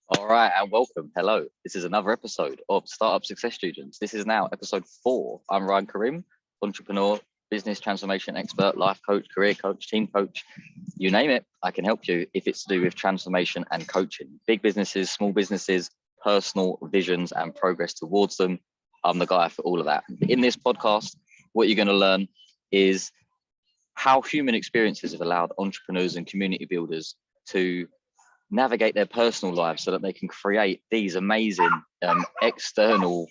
All right, and welcome. Hello. This is another episode of Startup Success Students. This is now episode 4. I'm Ryan Karim, entrepreneur, business transformation expert, life coach, career coach, team coach. You name it, I can help you if it's to do with transformation and coaching. Big businesses, small businesses, personal visions and progress towards them. I'm the guy for all of that. In this podcast, what you're going to learn is how human experiences have allowed entrepreneurs and community builders to navigate their personal lives so that they can create these amazing external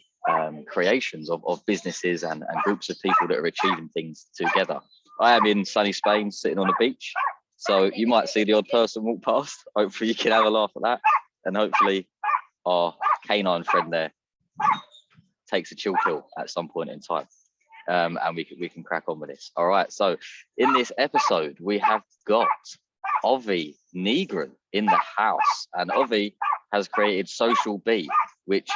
creations of businesses and groups of people that are achieving things together. I am in sunny Spain, sitting on a beach, so you might see the odd person walk past. Hopefully you can have a laugh at that, and hopefully our canine friend there takes a chill pill at some point in time, and we can crack on with this. All right, so in this episode we have got Obi Nwanchie in the house, and Obi has created SocialBee, which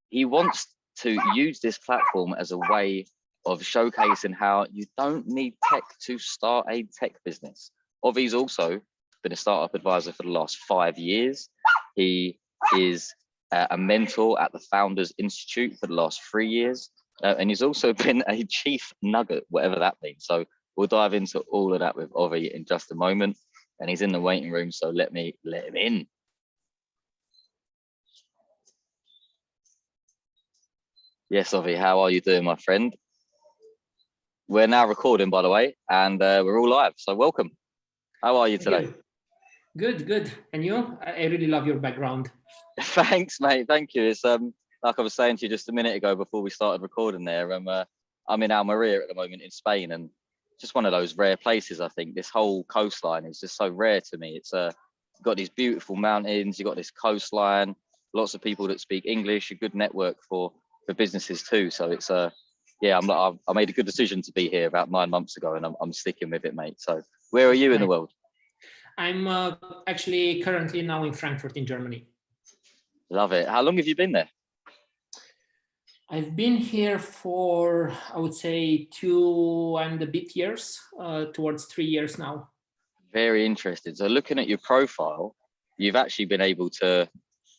he wants to use this platform as a way of showcasing how you don't need tech to start a tech business. Obi's also been a startup advisor for the last 5 years. He is a mentor at the Founders Institute for the last 3 years, and he's also been a chief nugget, whatever that means. So we'll dive into all of that with Obi in just a moment. And he's in the waiting room, so let me let him in. Yes, Obi, how are you doing, my friend? We're now recording, by the way, and we're all live, so welcome. How are you today? Good. And you? I really love your background. Thanks, mate. Thank you. It's like I was saying to you just a minute ago before we started recording there. I'm in Almeria at the moment in Spain, and just one of those rare places. I think this whole coastline is just so rare to me. It's got these beautiful mountains, you got this coastline, lots of people that speak English, a good network for businesses too. So it's yeah, I made a good decision to be here about 9 months ago, and I'm sticking with it, mate. So where are you in the world? I'm actually currently now in Frankfurt in Germany. Love it. How long have you been there? I've been here for, I would say, 2 and a bit years, towards 3 years now. Very interesting. So looking at your profile, you've actually been able to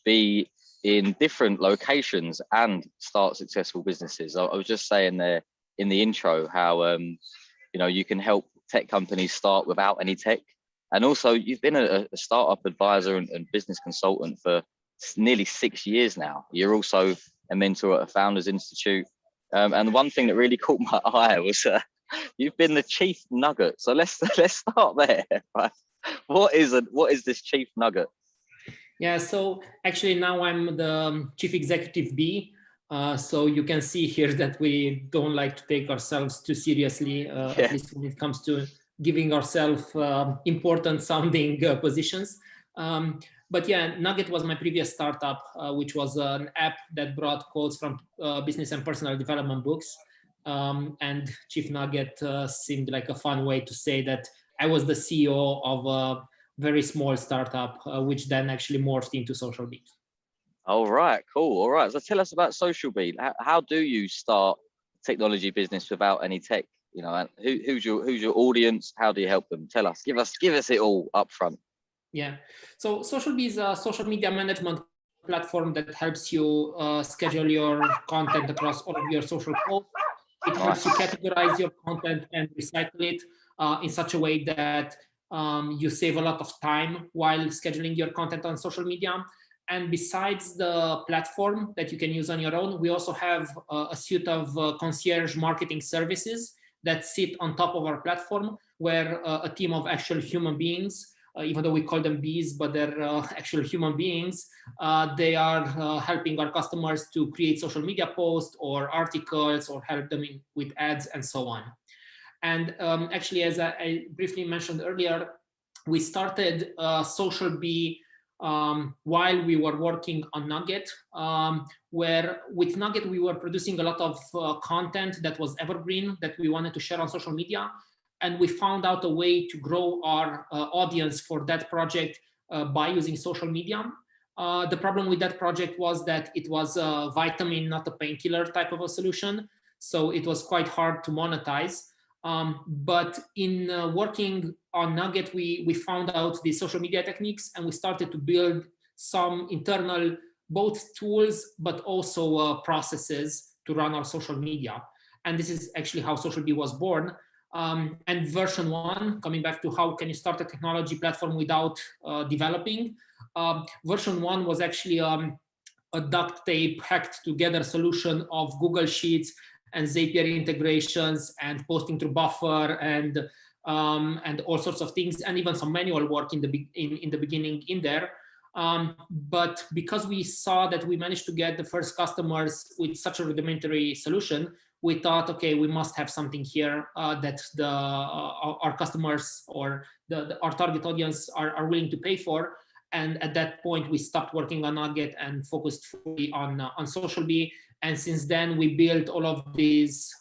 be in different locations and start successful businesses. I was just saying there in the intro how you can help tech companies start without any tech. And also you've been a startup advisor and business consultant for nearly 6 years now. You're also a mentor at a Founders Institute. And one thing that really caught my eye was you've been the chief nugget. So let's start there. Right? What is this chief nugget? Yeah, so actually now I'm the chief executive bee. So you can see here that we don't like to take ourselves too seriously, at least when it comes to giving ourselves important sounding positions. But yeah, Nugget was my previous startup, which was an app that brought quotes from business and personal development books. And Chief Nugget seemed like a fun way to say that I was the CEO of a very small startup, which then actually morphed into SocialBee. All right, cool. All right, so tell us about SocialBee. How do you start a technology business without any tech? You know, who's your audience? How do you help them? Tell us. Give us it all up front. Yeah, so SocialBee is a social media management platform that helps you schedule your content across all of your social posts. It helps you categorize your content and recycle it in such a way that you save a lot of time while scheduling your content on social media. And besides the platform that you can use on your own, we also have a suite of concierge marketing services that sit on top of our platform, where a team of actual human beings, even though we call them bees, but they're actual human beings. They are helping our customers to create social media posts or articles or help them with ads and so on. And actually, as I briefly mentioned earlier, we started SocialBee while we were working on Nugget, where with Nugget, we were producing a lot of content that was evergreen that we wanted to share on social media. And we found out a way to grow our audience for that project by using social media. The problem with that project was that it was a vitamin, not a painkiller type of a solution. So it was quite hard to monetize. But in working on Nugget, we found out the social media techniques, and we started to build some internal both tools, but also processes to run our social media. And this is actually how SocialBee was born. And version 1, coming back to how can you start a technology platform without developing, version 1 was actually a duct tape hacked together solution of Google Sheets and Zapier integrations and posting through Buffer and all sorts of things, and even some manual work in the beginning in there. But because we saw that we managed to get the first customers with such a rudimentary solution, we thought, okay, we must have something here that our customers or our target audience are willing to pay for. And at that point, we stopped working on Nugget and focused fully on SocialBee. And since then, we built all of these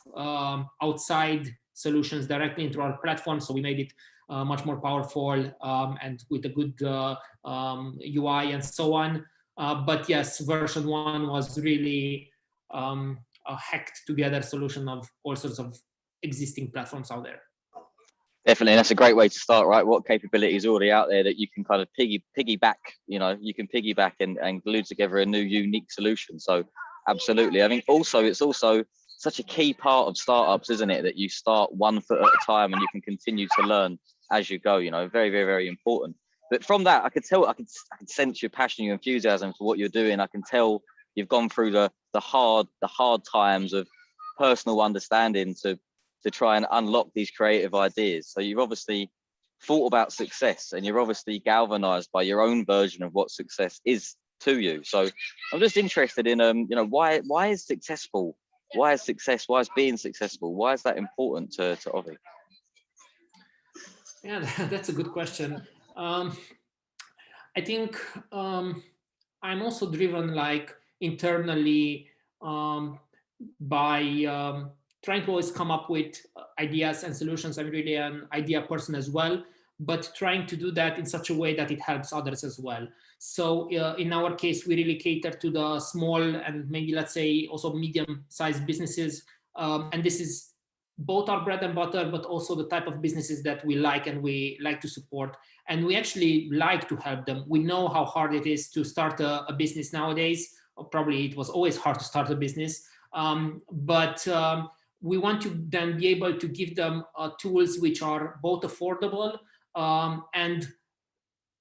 outside solutions directly into our platform. So we made it much more powerful and with a good UI and so on. But yes, version 1 was really a hacked together solution of all sorts of existing platforms out there. Definitely, that's a great way to start, right? What capability is already out there that you can kind of piggyback, you can piggyback and glue together a new unique solution. So absolutely. I mean, it's also such a key part of startups, isn't it? That you start 1 foot at a time and you can continue to learn as you go, very, very, very important. But from that, I could sense your passion, your enthusiasm for what you're doing. I can tell you've gone through the hard times of personal understanding to try and unlock these creative ideas. So you've obviously thought about success and you're obviously galvanized by your own version of what success is to you. So I'm just interested in, why is successful? Why is success? Why is being successful? Why is that important to Obi? Yeah, that's a good question. I think I'm also driven internally by trying to always come up with ideas and solutions. I'm really an idea person as well, but trying to do that in such a way that it helps others as well. So in our case, we really cater to the small and maybe let's say also medium-sized businesses. And this is both our bread and butter, but also the type of businesses that we like and we like to support. And we actually like to help them. We know how hard it is to start a business nowadays. Or probably it was always hard to start a business. But we want to then be able to give them tools which are both affordable and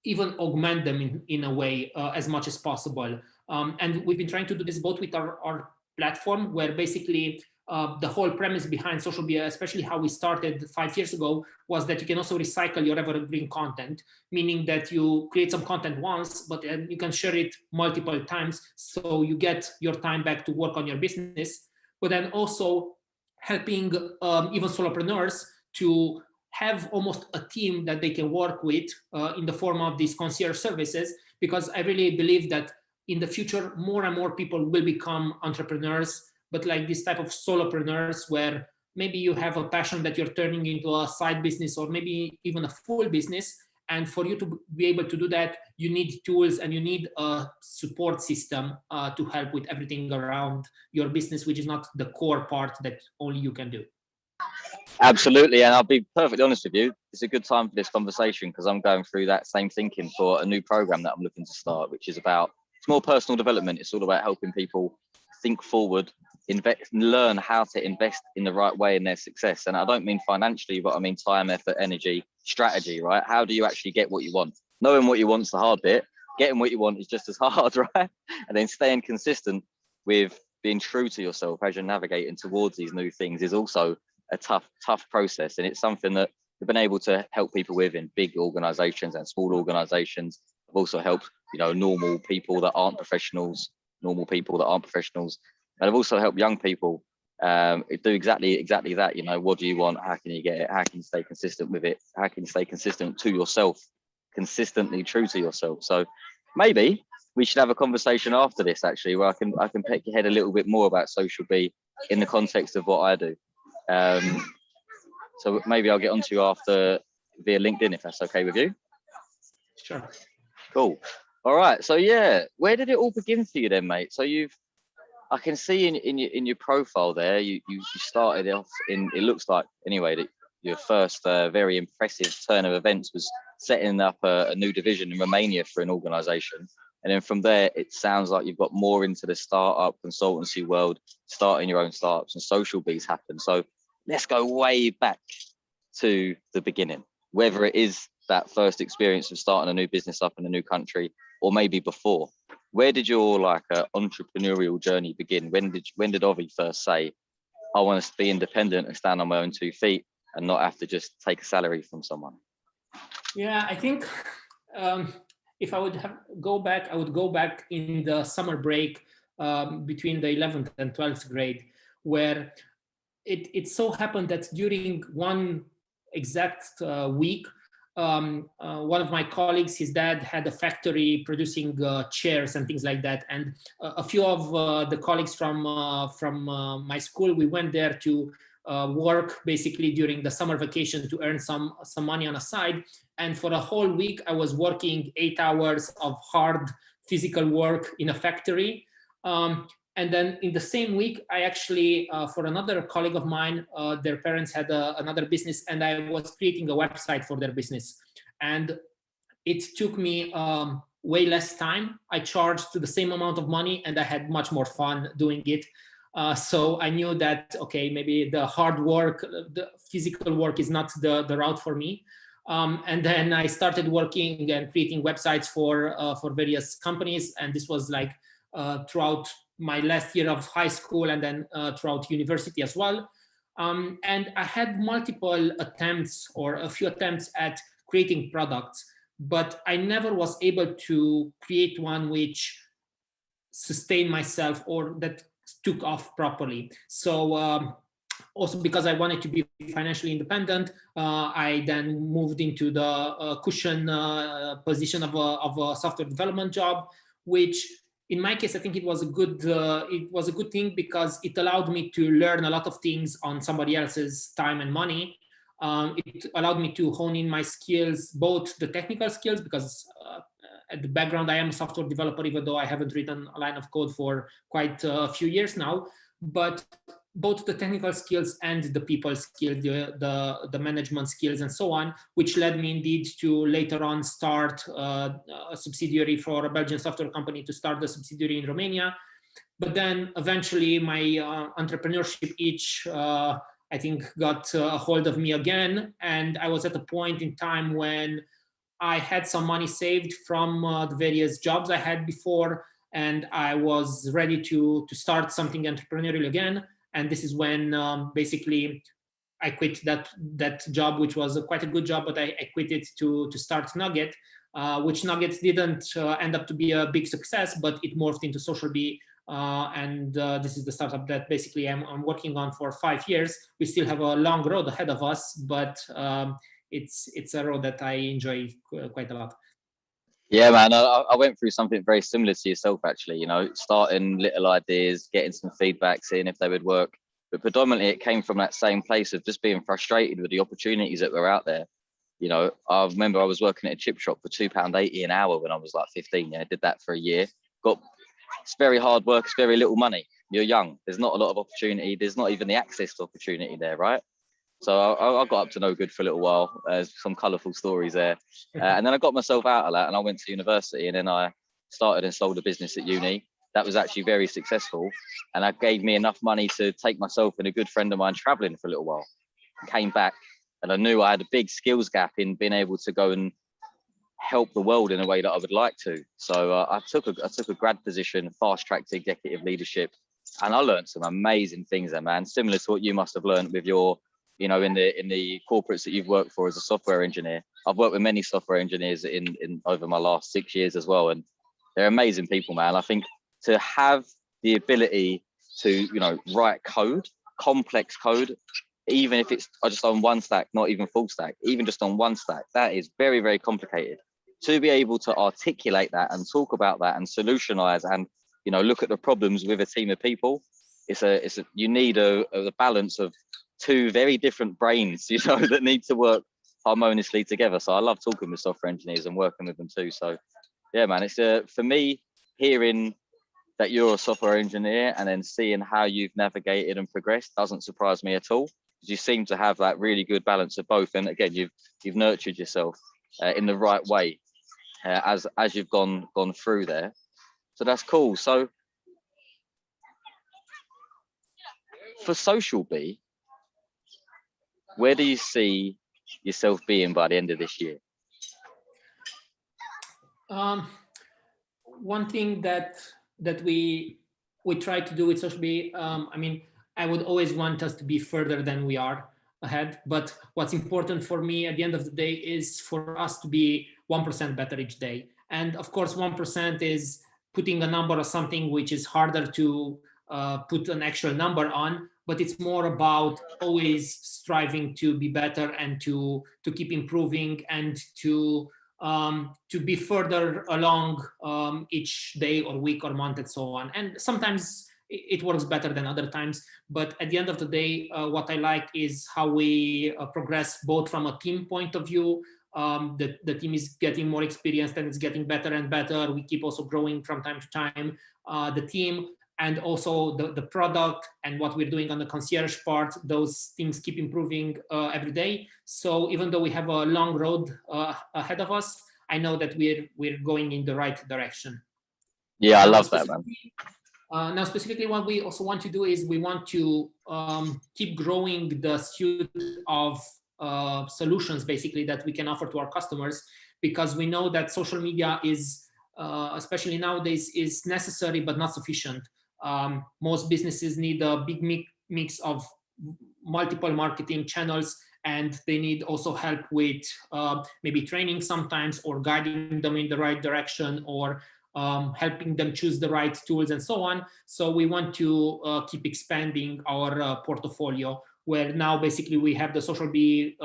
even augment them in a way as much as possible. And we've been trying to do this both with our platform, where basically the whole premise behind SocialBee, especially how we started 5 years ago, was that you can also recycle your evergreen content, meaning that you create some content once, but then you can share it multiple times. So you get your time back to work on your business, but then also helping even solopreneurs to have almost a team that they can work with in the form of these concierge services, because I really believe that in the future, more and more people will become entrepreneurs, but like this type of solopreneurs where maybe you have a passion that you're turning into a side business or maybe even a full business. And for you to be able to do that, you need tools and you need a support system to help with everything around your business, which is not the core part that only you can do. Absolutely. And I'll be perfectly honest with you, it's a good time for this conversation because I'm going through that same thinking for a new program that I'm looking to start, which is it's more personal development. It's all about helping people think forward, learn how to invest in the right way in their success. And I don't mean financially, but I mean time, effort, energy, strategy, right? How do you actually get what you want? Knowing what you want is the hard bit. Getting what you want is just as hard, right? And then staying consistent with being true to yourself as you're navigating towards these new things is also a tough process. And it's something that we've been able to help people with in big organizations and small organizations. I've also helped, normal people that aren't professionals. And I've also helped young people do exactly that. What do you want? How can you get it? How can you stay consistent with it? How can you stay consistent to yourself, consistently true to yourself? So maybe we should have a conversation after this, actually, where I can peck your head a little bit more about SocialBee in the context of what I do. So maybe I'll get onto you after via LinkedIn, if that's okay with you. Sure. Cool. All right. So yeah, where did it all begin for you then, mate? So I can see in your profile there, you started off it looks like anyway that your first very impressive turn of events was setting up a new division in Romania for an organization. And then from there, it sounds like you've got more into the startup consultancy world, starting your own startups, and SocialBees happen. So let's go way back to the beginning, whether it is that first experience of starting a new business up in a new country, or maybe before. Where did your entrepreneurial journey begin? When did Ovi first say, I want to be independent and stand on my own 2 feet and not have to just take a salary from someone? Yeah, I think if I would go back, I would go back in the summer break between the 11th and 12th grade, where it so happened that during one exact week, one of my colleagues, his dad had a factory producing chairs and things like that, and a few of the colleagues from my school, we went there to work basically during the summer vacation to earn some money on the side. And for a whole week, I was working 8 hours of hard physical work in a factory. And then in the same week, I actually, for another colleague of mine, their parents had another business, and I was creating a website for their business. And it took me way less time. I charged the same amount of money, and I had much more fun doing it. So I knew that, okay, maybe the hard work, the physical work is not the route for me. And then I started working and creating websites for various companies. And this was like throughout my last year of high school, and then throughout university as well. And I had multiple attempts, or a few attempts at creating products, but I never was able to create one which sustained myself or that took off properly. So also because I wanted to be financially independent, I then moved into the cushion position of a software development job, which in my case, I think it was a good thing, because it allowed me to learn a lot of things on somebody else's time and money. It allowed me to hone in my skills, both the technical skills, because at the background I am a software developer, even though I haven't written a line of code for quite a few years now. But both the technical skills and the people skills, the management skills, and so on, which led me indeed to later on start a subsidiary for a Belgian software company, to start the subsidiary in Romania. But then eventually my entrepreneurship itch, I think, got a hold of me again. And I was at a point in time when I had some money saved from the various jobs I had before, and I was ready to start something entrepreneurial again. And this is when basically I quit that job, which was quite a good job, but I quit it to start Nugget, which Nugget didn't end up to be a big success, but it morphed into SocialBee. And this is the startup that basically I'm working on for 5 years. We still have a long road ahead of us, but it's a road that I enjoy quite a lot. Yeah, man, I went through something very similar to yourself, actually, starting little ideas, getting some feedback, seeing if they would work. But predominantly it came from that same place of just being frustrated with the opportunities that were out there. I remember I was working at a chip shop for £2.80 an hour when I was like 15. Yeah, I did that for a year. It's very hard work, it's very little money. You're young, there's not a lot of opportunity, there's not even the access to opportunity there, right? So I got up to no good for a little while. There's some colourful stories there. And then I got myself out of that, and I went to university, and then I started and sold a business at uni. That was actually very successful. And that gave me enough money to take myself and a good friend of mine traveling for a little while. I came back, and I knew I had a big skills gap in being able to go and help the world in a way that I would like to. So I took a grad position, fast-tracked executive leadership, and I learned some amazing things there, man. Similar to what you must have learned with your, in the corporates that you've worked for as a software engineer. I've worked with many software engineers in over my last 6 years as well, and they're amazing people, man. I think to have the ability to write code, complex code, even if it's just on one stack, not even full stack, even just on one stack, that is very, very complicated. To be able to articulate that and talk about that and solutionize and look at the problems with a team of people, you need a balance of two very different brains, that need to work harmoniously together. So I love talking with software engineers and working with them too. So yeah, man, it's for me, hearing that you're a software engineer and then seeing how you've navigated and progressed doesn't surprise me at all. You seem to have that really good balance of both. And again, you've nurtured yourself in the right way. as you've gone through there. So that's cool. So for SocialBee, where do you see yourself being by the end of this year? One thing that we try to do with SocialBee, I mean, I would always want us to be further than we are ahead. But what's important for me at the end of the day is for us to be 1% better each day. And of course, 1% is putting a number or something which is harder to put an actual number on, but it's more about always striving to be better and to keep improving and to be further along each day or week or month and so on. And sometimes it works better than other times. But at the end of the day, what I like is how we progress both from a team point of view. The team is getting more experienced and it's getting better and better. We keep also growing from time to time. The team and also the product and what we're doing on the concierge part, those things keep improving every day. So even though we have a long road ahead of us, I know that we're going in the right direction. Yeah, I love that, man. Now, specifically, what we also want to do is we want to keep growing the suite of solutions, basically, that we can offer to our customers, because we know that social media is, especially nowadays, is necessary but not sufficient. Most businesses need a big mix of multiple marketing channels, and they need also help with maybe training sometimes, or guiding them in the right direction, or helping them choose the right tools and so on. So we want to keep expanding our portfolio, where now basically we have the SocialBee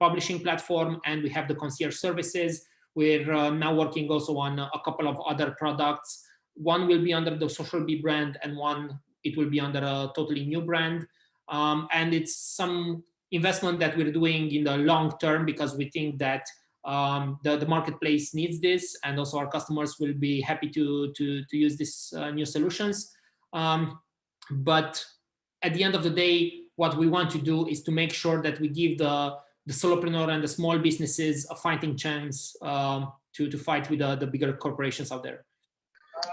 publishing platform and we have the concierge services. We're now working also on a couple of other products. One will be under the SocialBee brand, and one it will be under a totally new brand. And it's some investment that we're doing in the long term, because we think that the marketplace needs this, and also our customers will be happy to use these new solutions. But at the end of the day, what we want to do is to make sure that we give the solopreneur and the small businesses a fighting chance to fight with the bigger corporations out there.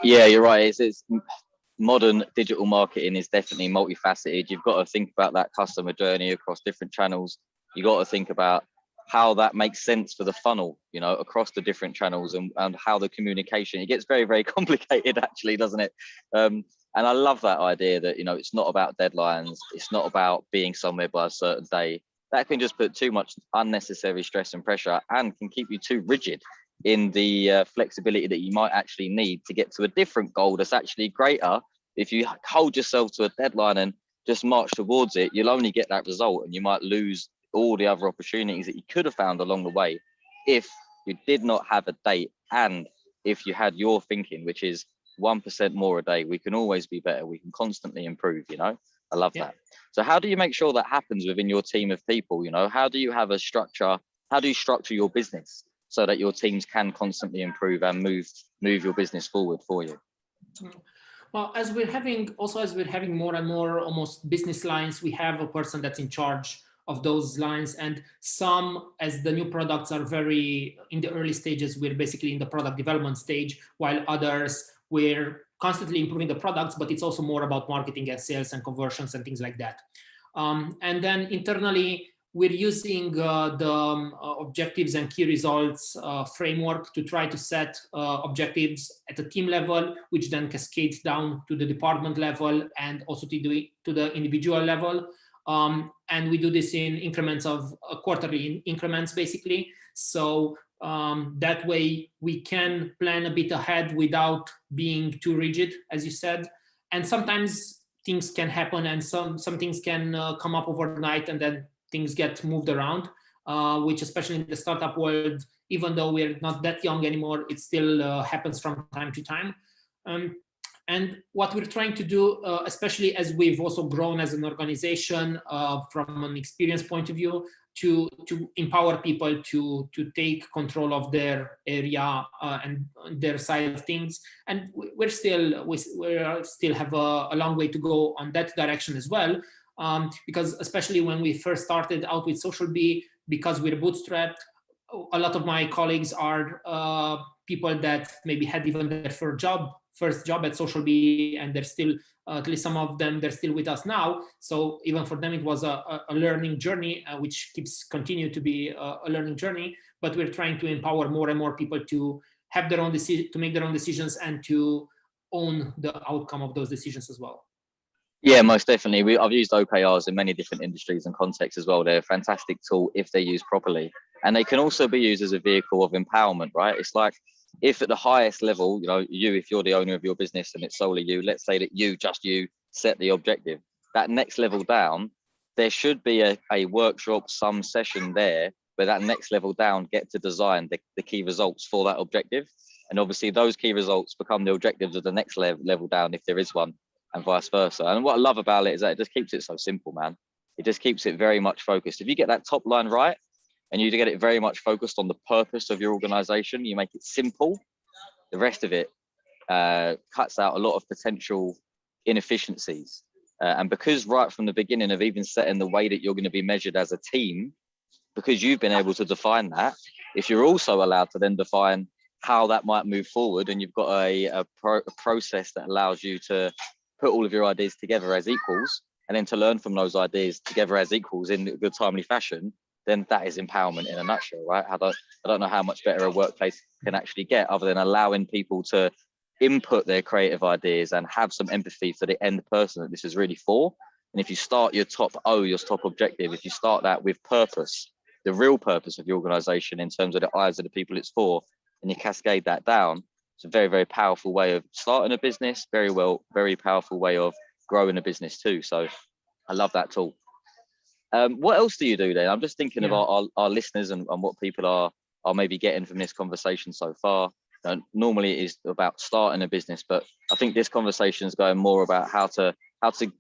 Yeah, you're right. It's modern digital marketing is definitely multifaceted. You've got to think about that customer journey across different channels. You got to think about how that makes sense for the funnel, you know, across the different channels, and how the communication, it gets very, very complicated actually, doesn't it? And I love that idea that, you know, it's not about deadlines. It's not about being somewhere by a certain day. That can just put too much unnecessary stress and pressure, and can keep you too rigid in the flexibility that you might actually need to get to a different goal that's actually greater. If you hold yourself to a deadline and just march towards it, you'll only get that result, and you might lose all the other opportunities that you could have found along the way if you did not have a date, and if you had your thinking, which is 1% more a day. We can always be better. We can constantly improve, you know. I love that. So how do you make sure that happens within your team of people? You know, how do you have a structure? How do you structure your business so that your teams can constantly improve and move your business forward for you? Well, as we're having more and more almost business lines, we have a person that's in charge of those lines. And some, as the new products are very in the early stages, we're basically in the product development stage, while others, we're constantly improving the products, but it's also more about marketing and sales and conversions and things like that. And then internally, we're using the objectives and key results framework to try to set objectives at the team level, which then cascades down to the department level and also to the individual level. And we do this in increments of quarterly increments, basically. So that way we can plan a bit ahead without being too rigid, as you said. And sometimes things can happen, and some things can come up overnight, and then things get moved around, which especially in the startup world, even though we're not that young anymore, it still happens from time to time. And what we're trying to do, especially as we've also grown as an organization from an experience point of view, to empower people to take control of their area and their side of things. And we still have a long way to go on that direction as well, because especially when we first started out with SocialBee, because we're bootstrapped, a lot of my colleagues are people that maybe had even their first job at SocialBee, and they're still, at least some of them, they're still with us now. So even for them, it was a learning journey, which continue to be a learning journey. But we're trying to empower more and more people to have their own to make their own decisions and to own the outcome of those decisions as well. Yeah, most definitely. I've used OKRs in many different industries and contexts as well. They're a fantastic tool if they're used properly. And they can also be used as a vehicle of empowerment, right? It's like, if at the highest level, if you're the owner of your business and it's solely you, let's say that just you set the objective, that next level down, there should be a workshop, some session there where that next level down get to design the key results for that objective. And obviously those key results become the objectives of the next level down, if there is one, and vice versa. And what I love about it is that it just keeps it so simple, man. It just keeps it very much focused. If you get that top line right, and you get it very much focused on the purpose of your organization, you make it simple, the rest of it cuts out a lot of potential inefficiencies. And because right from the beginning of even setting the way that you're going to be measured as a team, because you've been able to define that, if you're also allowed to then define how that might move forward, and you've got a process that allows you to put all of your ideas together as equals, and then to learn from those ideas together as equals in a good, timely fashion, then that is empowerment in a nutshell, right? I don't know how much better a workplace can actually get, other than allowing people to input their creative ideas and have some empathy for the end person that this is really for. And if you start your top objective, if you start that with purpose, the real purpose of your organization in terms of the eyes of the people it's for, and you cascade that down, it's a very, very powerful way of starting a business, very powerful way of growing a business too. So I love that tool. What else do you do then? I'm just thinking about our listeners and what people are maybe getting from this conversation so far. Normally it is about starting a business, but I think this conversation is going more about how to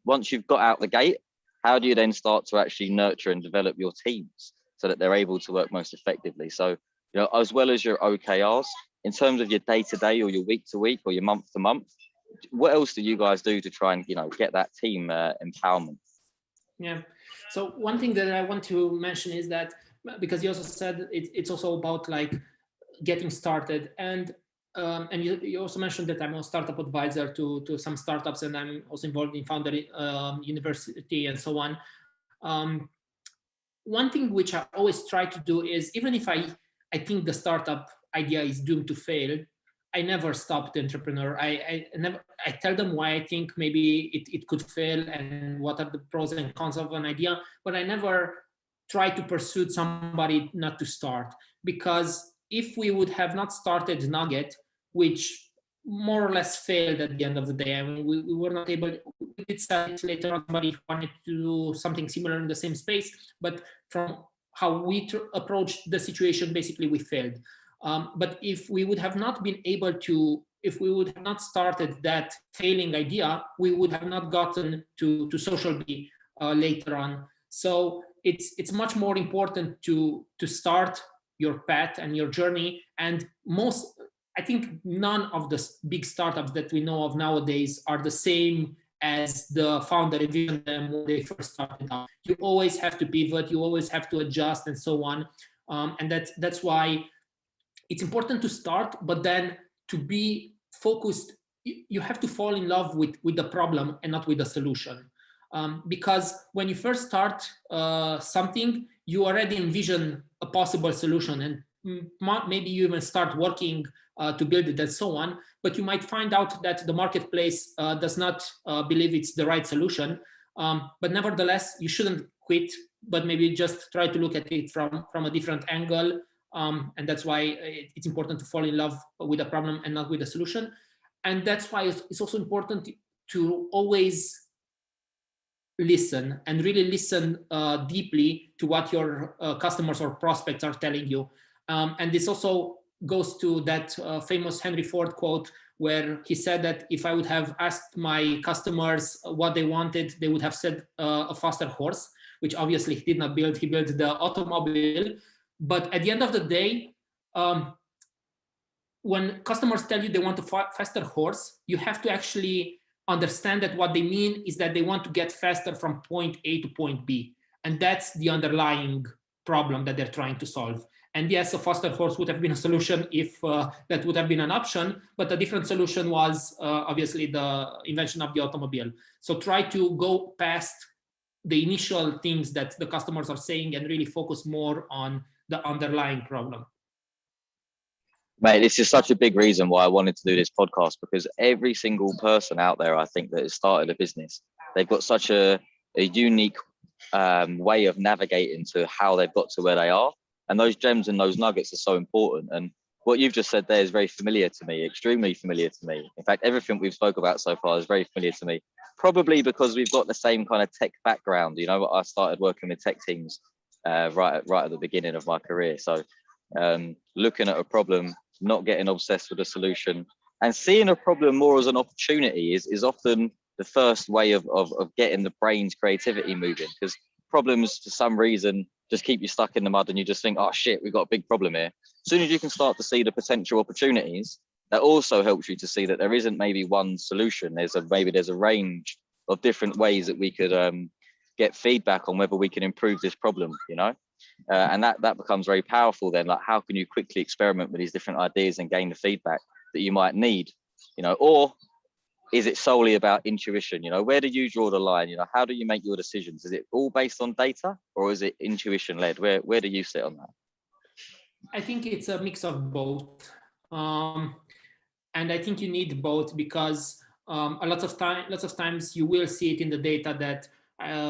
once you've got out the gate, how do you then start to actually nurture and develop your teams so that they're able to work most effectively? So, as well as your OKRs, in terms of your day-to-day or your week-to-week or your month-to-month, what else do you guys do to try and get that team empowerment? Yeah. So one thing that I want to mention is that, because you also said it's also about like getting started, and you also mentioned that I'm a startup advisor to some startups, and I'm also involved in Founder University and so on. One thing which I always try to do is, even if I think the startup idea is doomed to fail, I never stop the entrepreneur. I tell them why I think maybe it could fail and what are the pros and cons of an idea, but I never try to pursue somebody not to start. Because if we would have not started Nugget, which more or less failed at the end of the day, I mean, we were not able, we did sell it later on, somebody wanted to do something similar in the same space, but from how we approached the situation, basically we failed. But if we would have not been able to, if we would have not started that failing idea, we would have not gotten to SocialBee later on. So it's much more important to start your path and your journey. And I think none of the big startups that we know of nowadays are the same as the founder envisioned them when they first started out. You always have to pivot, you always have to adjust, and so on. And that's why it's important to start, but then to be focused, you have to fall in love with the problem and not with the solution. Because when you first start something, you already envision a possible solution, and maybe you even start working to build it and so on, but you might find out that the marketplace does not believe it's the right solution. But nevertheless, you shouldn't quit, but maybe just try to look at it from a different angle. And that's why it's important to fall in love with the problem and not with the solution. And that's why it's also important to always listen, and really listen deeply to what your customers or prospects are telling you. And this also goes to that famous Henry Ford quote, where he said that if I would have asked my customers what they wanted, they would have said a faster horse, which obviously he did not build. He built the automobile. But at the end of the day, when customers tell you they want a faster horse, you have to actually understand that what they mean is that they want to get faster from point A to point B. And that's the underlying problem that they're trying to solve. And yes, a faster horse would have been a solution if that would have been an option, but a different solution was obviously the invention of the automobile. So try to go past the initial things that the customers are saying and really focus more on the underlying problem. Mate, this is such a big reason why I wanted to do this podcast, because every single person out there, I think, that has started a business, they've got such a unique way of navigating to how they've got to where they are. And those gems and those nuggets are so important. And what you've just said there is very familiar to me, extremely familiar to me. In fact, everything we've spoke about so far is very familiar to me, probably because we've got the same kind of tech background. You know, I started working with tech teams right at the beginning of my career. So looking at a problem, not getting obsessed with a solution, and seeing a problem more as an opportunity is often the first way of getting the brain's creativity moving, because problems for some reason just keep you stuck in the mud and you just think, oh shit, we've got a big problem here. As soon as you can start to see the potential opportunities, that also helps you to see that there isn't maybe one solution. Maybe there's a range of different ways that we could get feedback on whether we can improve this problem, you know? And that becomes very powerful then. Like, how can you quickly experiment with these different ideas and gain the feedback that you might need, you know? Or is it solely about intuition? You know, where do you draw the line? You know, how do you make your decisions? Is it all based on data, or is it intuition led? Where do you sit on that? I think it's a mix of both. And I think you need both, because lots of times you will see it in the data that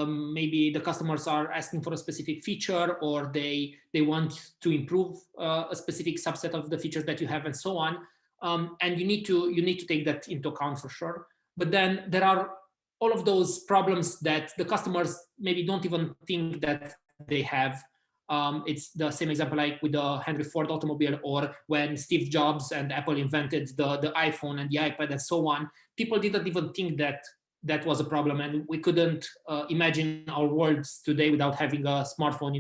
maybe the customers are asking for a specific feature, or they want to improve a specific subset of the features that you have, and so on. And you need to take that into account for sure. But then there are all of those problems that the customers maybe don't even think that they have. It's the same example like with the Henry Ford automobile, or when Steve Jobs and Apple invented the iPhone and the iPad and so on. People didn't even think that that was a problem, and we couldn't imagine our worlds today without having a smartphone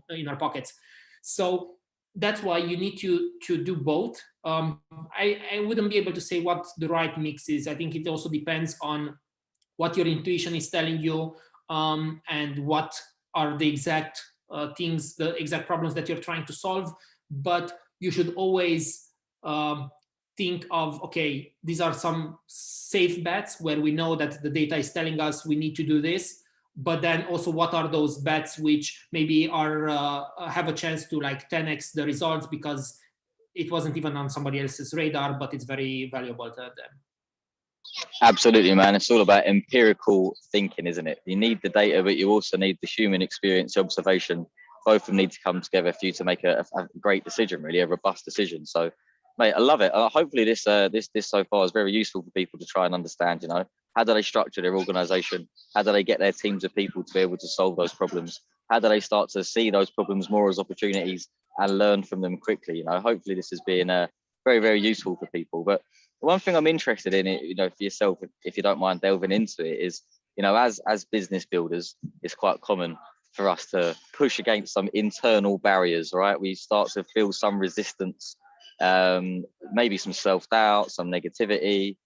in our pockets. So that's why you need to do both. I wouldn't be able to say what the right mix is. I think it also depends on what your intuition is telling you, and what are the exact things, the exact problems that you're trying to solve. But you should always think of, okay, these are some safe bets where we know that the data is telling us we need to do this. But then also, what are those bets which maybe are have a chance to like 10x the results because it wasn't even on somebody else's radar, but it's very valuable to them. Absolutely, man. It's all about empirical thinking, isn't it? You need the data, but you also need the human experience, observation. Both of them need to come together for you to make a great decision, really, a robust decision. So, mate, I love it. Hopefully this so far is very useful for people to try and understand, you know, how do they structure their organization? How do they get their teams of people to be able to solve those problems? How do they start to see those problems more as opportunities and learn from them quickly? You know, hopefully this has been very, very useful for people. But one thing I'm interested in, you know, for yourself, if you don't mind delving into it, is, you know, as business builders, it's quite common for us to push against some internal barriers, right? We start to feel some resistance, maybe some self-doubt, some negativity.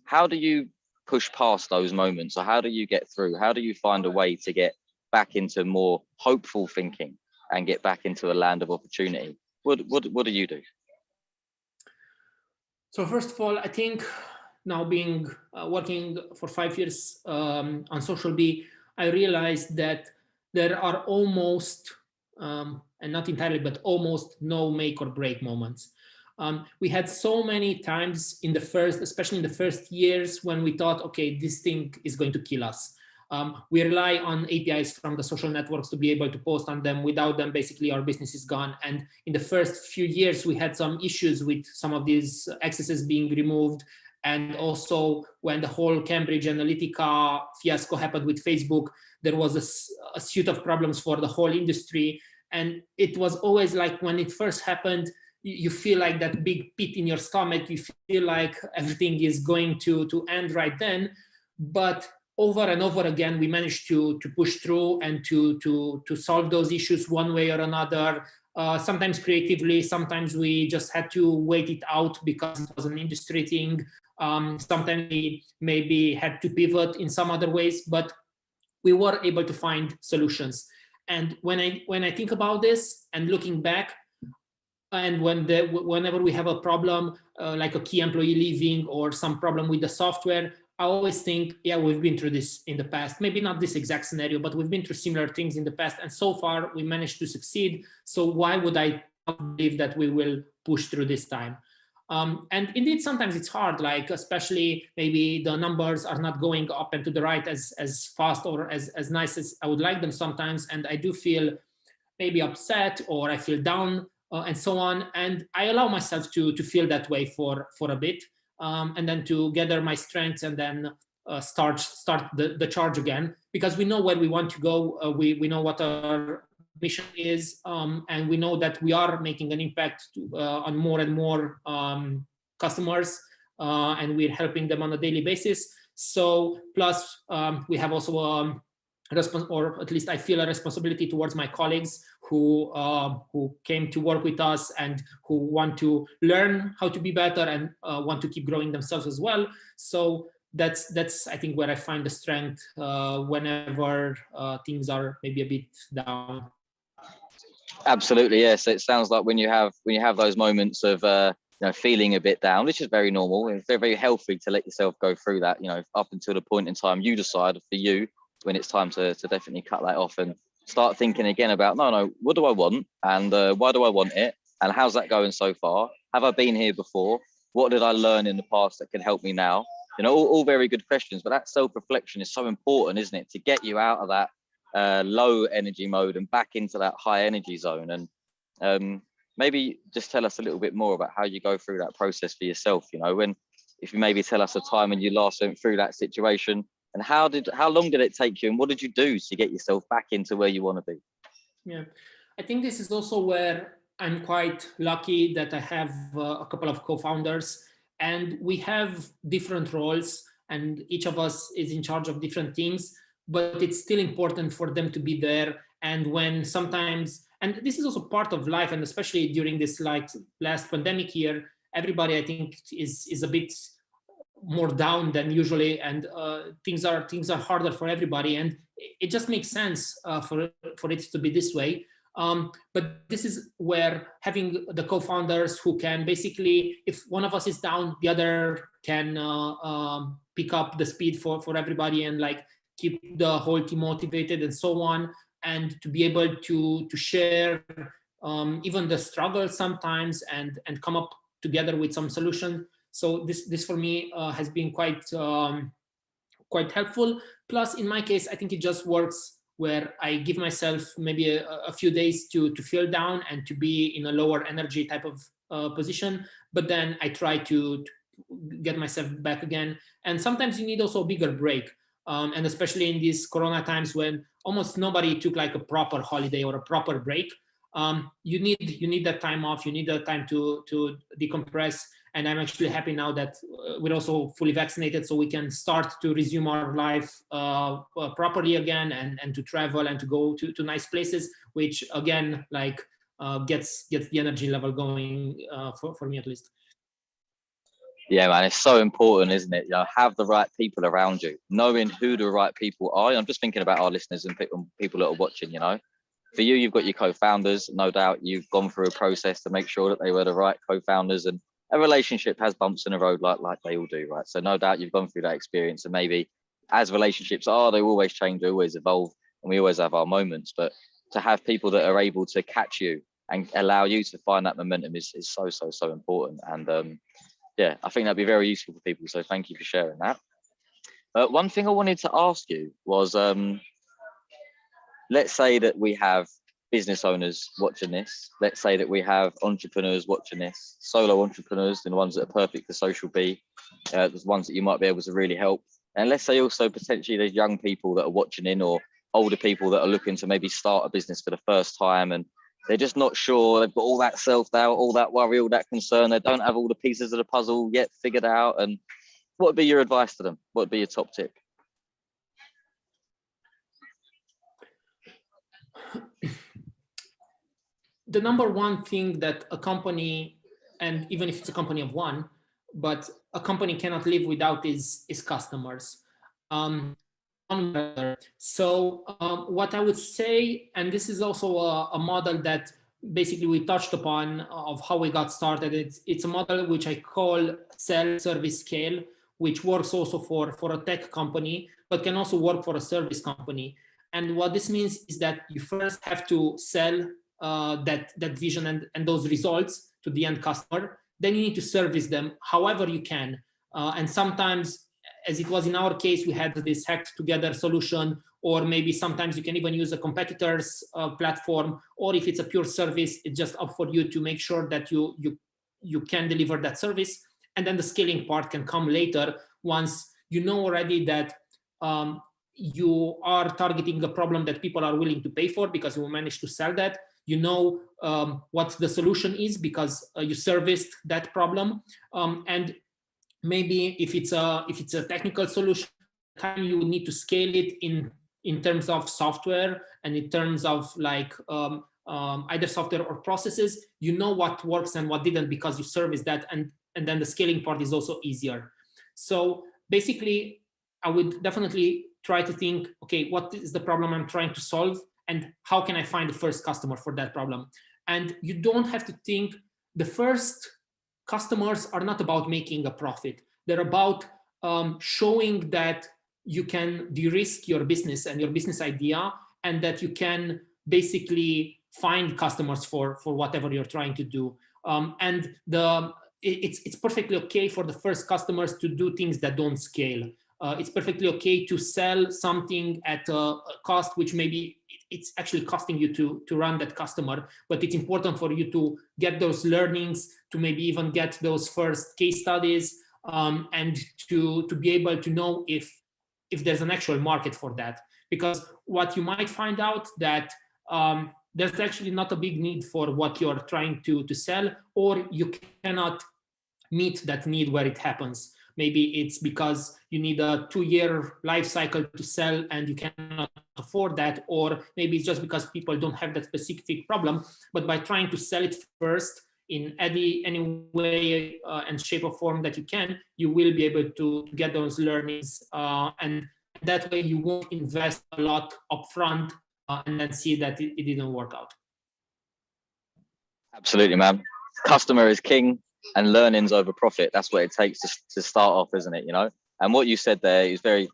How do you push past those moments, or how do you get through? How do you find a way to get back into more hopeful thinking and get back into a land of opportunity? What do you do? So first of all, I think now being working for 5 years on SocialBee, I realized that there are almost, and not entirely, but almost no make or break moments. We had so many times especially in the first years, when we thought, okay, this thing is going to kill us. We rely on APIs from the social networks to be able to post on them. Without them, basically our business is gone. And in the first few years, we had some issues with some of these accesses being removed. And also, when the whole Cambridge Analytica fiasco happened with Facebook, there was a suite of problems for the whole industry. And it was always like, when it first happened, you feel like that big pit in your stomach. You feel like everything is going to end right then. But over and over again, we managed to push through and to solve those issues one way or another. Sometimes creatively, sometimes we just had to wait it out because it was an industry thing. Sometimes we maybe had to pivot in some other ways, but we were able to find solutions. And when I think about this and looking back, and whenever we have a problem, like a key employee leaving or some problem with the software, I always think, yeah, we've been through this in the past. Maybe not this exact scenario, but we've been through similar things in the past. And so far we managed to succeed. So why would I not believe that we will push through this time? And indeed, sometimes it's hard, like especially maybe the numbers are not going up and to the right as fast or as nice as I would like them sometimes. And I do feel maybe upset or I feel down and so on. And I allow myself to feel that way for a bit, and then to gather my strengths and then start the charge again, because we know where we want to go. We know what our mission is, and we know that we are making an impact on more and more customers, and we're helping them on a daily basis. So plus we have also or at least I feel a responsibility towards my colleagues who came to work with us and who want to learn how to be better and want to keep growing themselves as well. So that's I think where I find the strength whenever things are maybe a bit down. Absolutely, yes. It sounds like when you have those moments of feeling a bit down, which is very normal. It's very, very healthy to let yourself go through that. Up until the point in time you decide for you when it's time to definitely cut that off and start thinking again about no, what do I want and why do I want it and how's that going so far? Have I been here before? What did I learn in the past that can help me now? All very good questions, but that self-reflection is so important, isn't it, to get you out of that low energy mode and back into that high energy zone. And maybe just tell us a little bit more about how you go through that process for yourself. If you maybe tell us a time when you last went through that situation, and how long did it take you, and what did you do to get yourself back into where you want to be? Yeah, I think this is also where I'm quite lucky that I have a couple of co-founders, and we have different roles, and each of us is in charge of different things. But it's still important for them to be there. And when sometimes, and this is also part of life, and especially during this last pandemic year, everybody I think is a bit more down than usually, and things are harder for everybody, and it just makes sense for it to be this way. But this is where having the co-founders who can basically, if one of us is down, the other can pick up the speed for everybody and keep the whole team motivated and so on, and to be able to share even the struggles sometimes and come up together with some solution. So this for me has been quite helpful. Plus, in my case, I think it just works where I give myself maybe a few days to feel down and to be in a lower energy type of position, but then I try to get myself back again. And sometimes you need also a bigger break. And especially in these Corona times when almost nobody took a proper holiday or a proper break, you need that time off. You need that time to decompress. And I'm actually happy now that we're also fully vaccinated, so we can start to resume our life properly again, and to travel and to go to nice places, which again gets the energy level going for me at least. Yeah, man, it's so important, isn't it? Have the right people around you, knowing who the right people are. I'm just thinking about our listeners and people that are watching, For you, you've got your co-founders. No doubt you've gone through a process to make sure that they were the right co-founders, and a relationship has bumps in the road like they all do, right? So no doubt you've gone through that experience, and maybe as relationships are, they always change, they always evolve, and we always have our moments. But to have people that are able to catch you and allow you to find that momentum is so important. And yeah, I think that'd be very useful for people. So thank you for sharing that. One thing I wanted to ask you was, let's say that we have business owners watching this. Let's say that we have entrepreneurs watching this, solo entrepreneurs, and the ones that are perfect for SocialBee, the ones that you might be able to really help. And let's say also potentially there's young people that are watching in, or older people that are looking to maybe start a business for the first time, and they're just not sure. They've got all that self-doubt, all that worry, all that concern. They don't have all the pieces of the puzzle yet figured out. And what would be your advice to them? What would be your top tip? The number one thing that a company, and even if it's a company of one, but a company cannot live without is customers. one way or another. So what I would say, and this is also a model that basically we touched upon of how we got started. It's a model which I call self-service scale, which works also for a tech company, but can also work for a service company. And what this means is that you first have to sell that vision and those results to the end customer. Then you need to service them however you can. And sometimes, as it was in our case, we had this hacked together solution, or maybe sometimes you can even use a competitor's platform, or if it's a pure service, it's just up for you to make sure that you can deliver that service. And then the scaling part can come later once you know already that you are targeting a problem that people are willing to pay for because you managed to sell that. You know what the solution is because you serviced that problem. And maybe if it's a technical solution, time you need to scale it in terms of software and in terms of like either software or processes, you know what works and what didn't because you service that, and then the scaling part is also easier. So basically, I would definitely try to think, okay, what is the problem I'm trying to solve, and how can I find the first customer for that problem? And you don't have to think the first customers are not about making a profit. They're about showing that you can de-risk your business and your business idea, and that you can basically find customers for whatever you're trying to do. And it's perfectly okay for the first customers to do things that don't scale. It's perfectly okay to sell something at a cost which maybe it's actually costing you to run that customer, but it's important for you to get those learnings, to maybe even get those first case studies, and to be able to know if there's an actual market for that. Because what you might find out that there's actually not a big need for what you're trying to sell, or you cannot meet that need where it happens. Maybe it's because you need a 2-year life cycle to sell and you cannot afford that, or maybe it's just because people don't have that specific problem. But by trying to sell it first in any way and shape or form that you can, you will be able to get those learnings, and that way you won't invest a lot upfront and then see that it didn't work out. Absolutely, man. Customer is king, and learnings over profit. That's what it takes to start off, isn't it? You know. And what you said there is very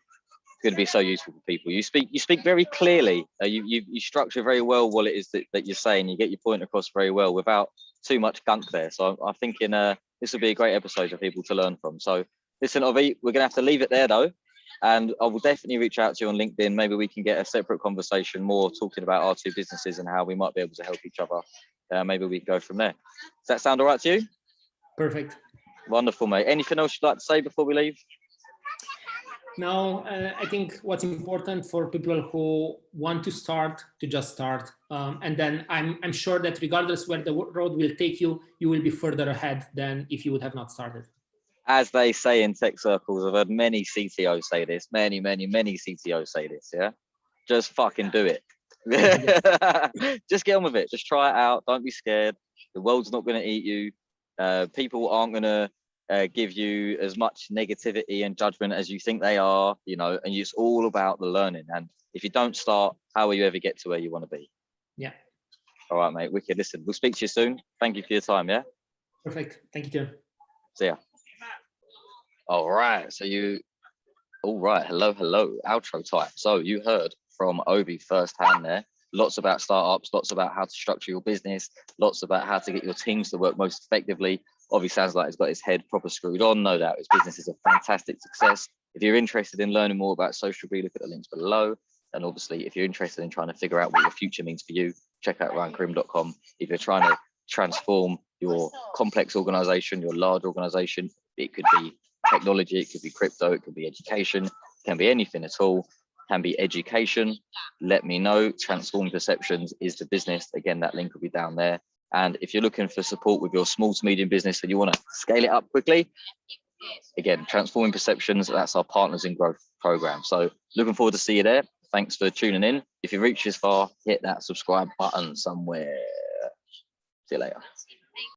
going to be so useful for people. You speak very clearly. You structure very well what it is that you're saying. You get your point across very well without too much gunk there. So I'm thinking this will be a great episode for people to learn from. So listen, Obi, we're going to have to leave it there though. And I will definitely reach out to you on LinkedIn. Maybe we can get a separate conversation more talking about our two businesses and how we might be able to help each other. Maybe we can go from there. Does that sound all right to you? Perfect. Wonderful, mate. Anything else you'd like to say before we leave? No, I think what's important for people who want to start to just start. And then I'm sure that regardless where the road will take you, you will be further ahead than if you would have not started. As they say in tech circles, I've heard many CTOs say this, many CTOs say this, yeah? Just fucking do it. Just get on with it. Just try it out. Don't be scared. The world's not going to eat you. People aren't going to give you as much negativity and judgment as you think they are, you know, and it's all about the learning. And if you don't start, how will you ever get to where you want to be? Yeah. All right, mate. Wicked. Listen, we'll speak to you soon. Thank you for your time. Yeah. Perfect. Thank you too. See ya. All right. All right. Hello. Outro time. So you heard from Obi firsthand there. Lots about startups, lots about how to structure your business, lots about how to get your teams to work most effectively. Obi sounds like he's got his head proper screwed on. No doubt his business is a fantastic success. If you're interested in learning more about SocialBee, look at the links below. And obviously, if you're interested in trying to figure out what your future means for you, check out ryankarim.com. If you're trying to transform your complex organization, your large organization, it could be technology, it could be crypto, it could be education, it can be anything at all. Can be education. Let me know. Transform Perceptions is the business. Again, that link will be down there. And if you're looking for support with your small to medium business and you want to scale it up quickly, again, Transforming Perceptions, that's our Partners in Growth program. So looking forward to see you there. Thanks for tuning in. If you reach this far, hit that subscribe button somewhere. See you later.